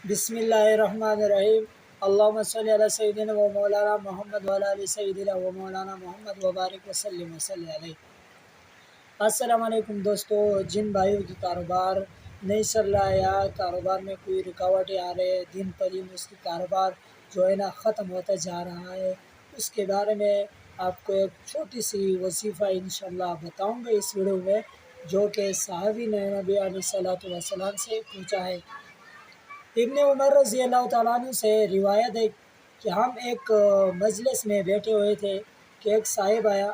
بسم اللہ الرحمن الرحیم۔ اللہم صلی علی سیدنا و مولانا محمد و علی سیدنا و مولانا محمد وبارک وسلم وصلی علیہ۔ السلام علیکم دوستو، جن بھائیوں کی کاروبار نہیں چل رہا ہے یا کاروبار میں کوئی رکاوٹیں آ رہے ہیں، دن پر دن اس کی کاروبار جو ہے نا ختم ہوتا جا رہا ہے، اس کے بارے میں آپ کو ایک چھوٹی سی وظیفہ انشاءاللہ بتاؤں گا اس ویڈیو میں، جو کہ صحابی نے نبی علیہ الصلوۃ والسلام سے پوچھا ہے۔ ابن عمر رضی اللہ تعالیٰ عنہ سے روایت ہے کہ ہم ایک مجلس میں بیٹھے ہوئے تھے کہ ایک صاحب آیا،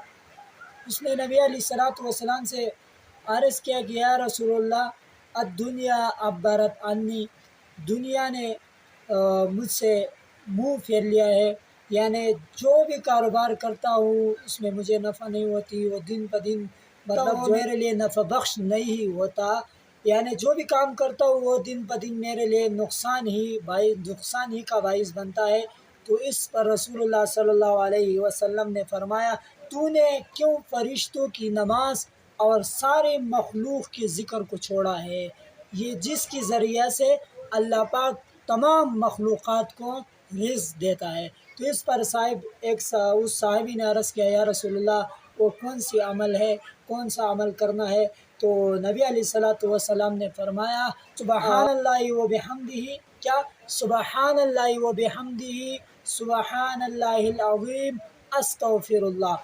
اس نے نبی علیہ الصلوۃ والسلام سے عرض کیا کہ یا رسول اللہ، الدنیا عبرت عنی، دنیا نے مجھ سے منہ پھیر لیا ہے، یعنی جو بھی کاروبار کرتا ہوں اس میں مجھے نفع نہیں ہوتی، وہ دن پہ دن مطلب جو میرے لیے نفع بخش نہیں ہوتا، یعنی جو بھی کام کرتا ہوں وہ دن پہ دن میرے لیے نقصان ہی کا باعث بنتا ہے۔ تو اس پر رسول اللہ صلی اللہ علیہ وسلم نے فرمایا، تو نے کیوں فرشتوں کی نماز اور سارے مخلوق کے ذکر کو چھوڑا ہے؟ یہ جس کے ذریعہ سے اللہ پاک تمام مخلوقات کو رزق دیتا ہے۔ تو اس پر اس صحابی نے عرض کیا، یا رسول اللہ، وہ کون سی عمل ہے، کون سا عمل کرنا ہے؟ تو نبی علیہ الصلوۃ والسلام نے فرمایا، سبحان اللہ و بحمدہ، کیا؟ سبحان اللہ و بحمدہ، سبحان اللہ العظیم، استغفر اللہ۔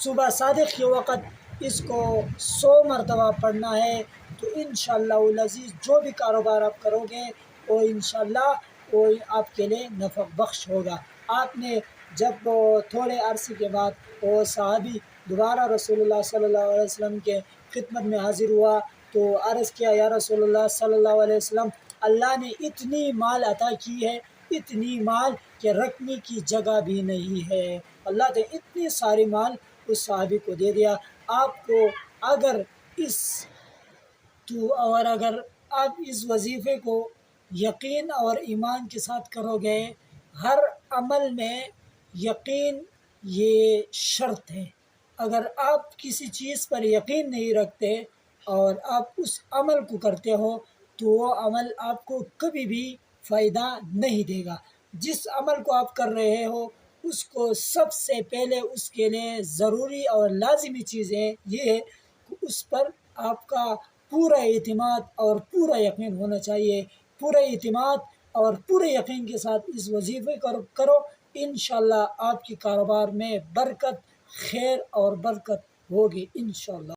صبح صادق کے وقت اس کو 100 مرتبہ پڑھنا ہے، تو انشاءاللہ العزیز جو بھی کاروبار آپ کرو گے وہ انشاءاللہ وہ آپ کے لیے نفع بخش ہوگا۔ آپ نے جب تھوڑے عرصے کے بعد وہ صحابی دوبارہ رسول اللہ صلی اللہ علیہ وسلم کے خدمت میں حاضر ہوا تو عرض کیا، یا رسول اللہ صلی اللہ علیہ وسلم، اللہ نے اتنی مال عطا کی ہے، اتنی مال کہ رکھنے کی جگہ بھی نہیں ہے۔ اللہ نے اتنی ساری مال اس صحابی کو دے دیا۔ آپ کو اگر آپ اس وظیفے کو یقین اور ایمان کے ساتھ کرو گے، ہر عمل میں یقین یہ شرط ہے۔ اگر آپ کسی چیز پر یقین نہیں رکھتے اور آپ اس عمل کو کرتے ہو تو وہ عمل آپ کو کبھی بھی فائدہ نہیں دے گا۔ جس عمل کو آپ کر رہے ہو اس کو سب سے پہلے اس کے لیے ضروری اور لازمی چیزیں یہ ہے کہ اس پر آپ کا پورا اعتماد اور پورا یقین ہونا چاہیے۔ پورا اعتماد اور پورے یقین کے ساتھ اس وظیفے کرو، انشاءاللہ آپ کی کاروبار میں برکت، خیر اور برکت ہوگی انشاءاللہ۔